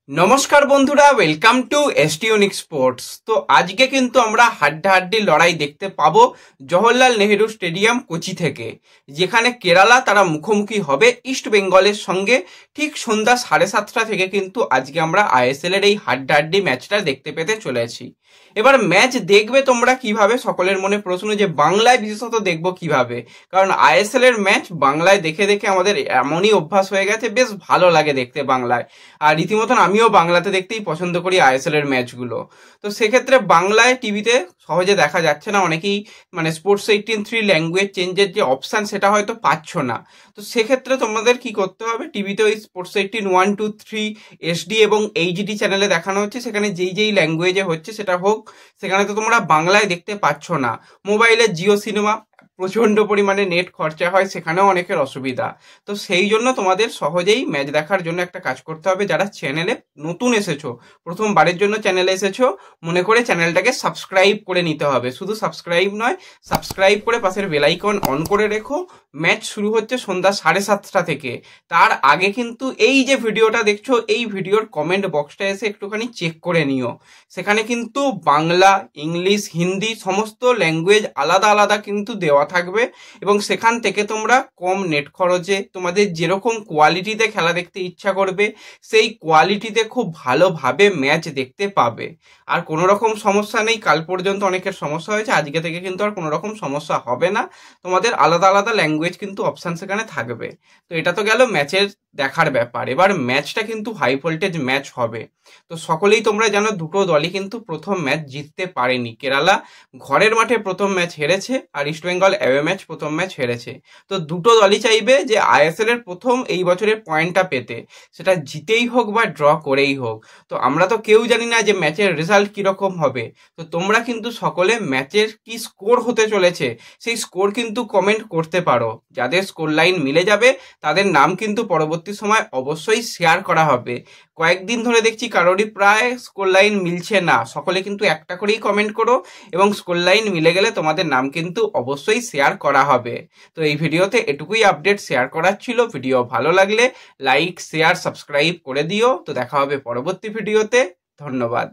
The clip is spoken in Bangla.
নমস্কার বন্ধুরা, welcome to ST unique sports. তো আজকে কিন্তু আমরা হাড্ডাহাড্ডি লড়াই দেখতে পাবো জওহরলাল নেহেরু স্টেডিয়াম কোচি থেকে, যেখানে কেরালা তারা মুখোমুখি হবে ইস্ট বেঙ্গলের সঙ্গে। ঠিক সন্ধ্যা 7:30 থেকে কিন্তু আজকে আমরা আইএসএল এর এই হাড্ডাহাড্ডি ম্যাচটা দেখতে পেতে চলেছি। এবার ম্যাচ দেখবে তোমরা কিভাবে? সকলের মনে প্রশ্ন যে বাংলায় বিশেষত দেখবো কিভাবে, কারণ আইএসএল এর ম্যাচ বাংলায় দেখে দেখে আমাদের এমনই অভ্যাস হয়ে গেছে, বেশ ভালো লাগে দেখতে বাংলায়। আর রীতিমতন আমিও বাংলাতে দেখতেই পছন্দ করি আইএসএল এর ম্যাচগুলো। তো সেক্ষেত্রে বাংলায় টিভিতে সহজে দেখা যাচ্ছে না, অনেকেই স্পোর্টস 18(3) ল্যাঙ্গুয়েজ চেঞ্জের যে অপশান সেটা হয়তো পাচ্ছ না। তো সেক্ষেত্রে তোমাদের কি করতে হবে, টিভিতে ওই স্পোর্টস 18 1 2 3 এসডি এবং এইচডি চ্যানেলে দেখানো হচ্ছে, সেখানে যেই ল্যাঙ্গুয়েজে হচ্ছে সেটা হোক, সেখানে তো তোমরা বাংলায় দেখতে পাচ্ছ না। মোবাইলে জিও সিনেমা প্রচন্ড পরিমাণে নেট খরচা হয়, সেখানেও অনেকের অসুবিধা। তো সেই জন্য তোমাদের সহজেই ম্যাচ দেখার জন্য একটা কাজ করতে হবে। যারা চ্যানেলে নতুন এসেছো, প্রথমবারের জন্য চ্যানেলে এসেছো, মনে করে চ্যানেলটাকে সাবস্ক্রাইব করে নিতে হবে। শুধু সাবস্ক্রাইব নয়, সাবস্ক্রাইব করে পাশের বেল আইকন অন করে রেখো। ম্যাচ শুরু হচ্ছে সন্ধ্যা 7:30 থেকে। তার আগে কিন্তু এই যে ভিডিওটা দেখছো, এই ভিডিওর কমেন্ট বক্সটা এসে একটুখানি চেক করে নিও। সেখানে কিন্তু বাংলা, ইংলিশ, হিন্দি সমস্ত ল্যাঙ্গুয়েজ আলাদা আলাদা কিন্তু দেওয়া থাকবে, এবং সেখান থেকে তোমরা কম নেট খরচে তোমাদের যেরকম কোয়ালিটিতে খেলা দেখতে ইচ্ছা করবে সেই কোয়ালিটিতে খুব ভালোভাবে ম্যাচ দেখতে পাবে। আর কোনো রকম সমস্যা নেই। কাল পর্যন্ত অনেকের সমস্যা হয়েছে, আজকে থেকে কিন্তু আর কোনো রকম সমস্যা হবে না। তোমাদের আলাদা আলাদা ল্যাঙ্গুয়েজ কিন্তু অপশান সেখানে থাকবে। তো এটা তো গেল ম্যাচের দেখার ব্যাপার। এবার ম্যাচটা কিন্তু হাই ভোল্টেজ ম্যাচ হবে। তো সকলেই তোমরা জানো দুটো দলই কিন্তু প্রথম ম্যাচ জিততে পারেনি। কেরালা ঘরের মাঠে প্রথম ম্যাচ হেরেছে, আর ইস্ট বেঙ্গল অ্যাওয়ে ম্যাচ প্রথম ম্যাচ হেরেছে। তো দুটো দলই চাইবে যে আইএসএল এর প্রথম এই বছরের পয়েন্টটা পেতে, সেটা জিতেই হোক বা ড্র করেই হোক। তো আমরা তো কেউ জানি না যে ম্যাচের রেজাল্ট কিরকম হবে। তো তোমরা কিন্তু সকলে ম্যাচের কি স্কোর হতে চলেছে সেই স্কোর কিন্তু কমেন্ট করতে পারো। যাদের স্কোর লাইন মিলে যাবে তাদের নাম কিন্তু পরবর্তী সময় অবশ্যই শেয়ার করা হবে। কয়েকদিন ধরে দেখছি কারোরই প্রায় স্কোর লাইন মিলছে না। সকলে কিন্তু একটা করেই কমেন্ট করো, এবং স্কোর লাইন মিলে গেলে তোমাদের নাম কিন্তু অবশ্যই শেয়ার করা হবে। তো এই ভিডিওতে এটুকুই আপডেট শেয়ার করার ছিল। ভিডিও ভালো লাগলে লাইক, শেয়ার, সাবস্ক্রাইব করে দিও। তো দেখা হবে পরবর্তী ভিডিওতে। ধন্যবাদ।